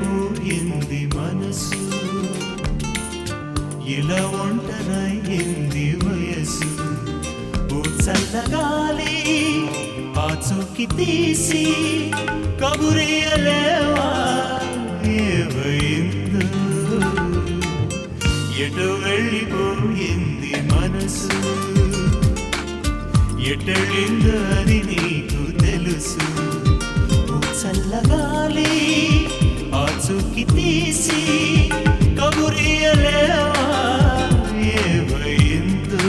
వెళ్ళిపోయింది మనసు, ఇలా ఒంటరయింది వయసు. ఓ చల్లగాలి ఆచూకి తీసి కబురియలేవా ఏమైందో, ఎటు వెళ్ళిపోయింది మనసు, ఎటెళ్ళిందో అది నీకు తెలుసు. ఓ చల్లగాలి ఆచూకి తీసి కబురియలేవా ఏమైందో,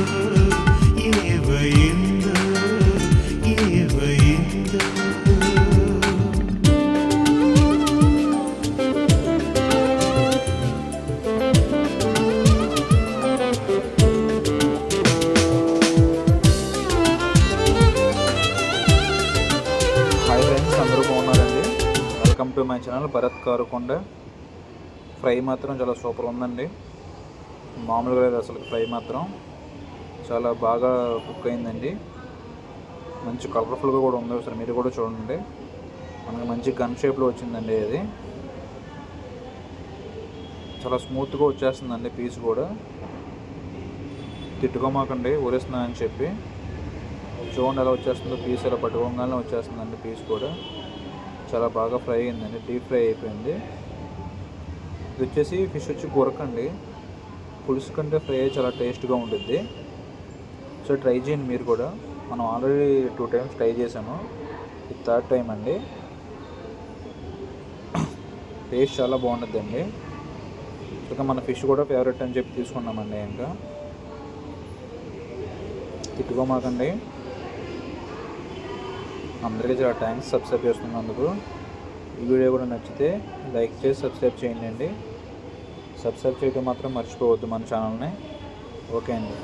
ఏమైందో, ఏమైందో. హాయ్ ఫ్రెండ్స్, అందరూ బాగున్నారండి. Welcome to my channel Bharat Karukonda. Fry మాత్రం చాలా సూపర్ ఉందండి, మామూలుగా లేదు అసలు. ఫ్రై మాత్రం చాలా బాగా కుక్ అయిందండి, మంచి కలర్ఫుల్గా కూడా ఉంది. ఒకసారి మీరు కూడా చూడండి, మనకి మంచి గన్ షేప్లో వచ్చిందండి. అది చాలా స్మూత్గా వచ్చేస్తుందండి పీస్ కూడా. తిట్టుకోమాకండి ఊరేస్తున్నా అని చెప్పి, చూడండి ఎలా వచ్చేస్తుందో పీస్, ఎలా పట్టుకోగానే వచ్చేస్తుందండి పీస్ కూడా. చాలా బాగా ఫ్రై అయిందండి, డీప్ ఫ్రై అయిపోయింది. ఇది వచ్చేసి ఫిష్ వచ్చి గురకండి, పులుసు కంటే ఫ్రై చాలా టేస్ట్గా ఉంటుంది. సో ట్రై చేయండి మీరు కూడా. మనం ఆల్రెడీ 2 times ట్రై చేసాము, ఇది 3rd time అండి. టేస్ట్ చాలా బాగుంటుందండి. ఇంకా మన ఫిష్ కూడా ఫేవరెట్ అని చెప్పి తీసుకున్నామండి. ఇంకా తిట్టుకోమాకండి. అందరికీ చాలా థ్యాంక్స్ సబ్స్క్రైబ్ చేస్తున్నందుకు. ఈ వీడియో కూడా నచ్చితే లైక్ చేసి సబ్స్క్రైబ్ చేయండి అండి. సబ్స్క్రైబ్ చేయడం మాత్రం మర్చిపోవద్దు మన ఛానల్ని. ఓకే అండి.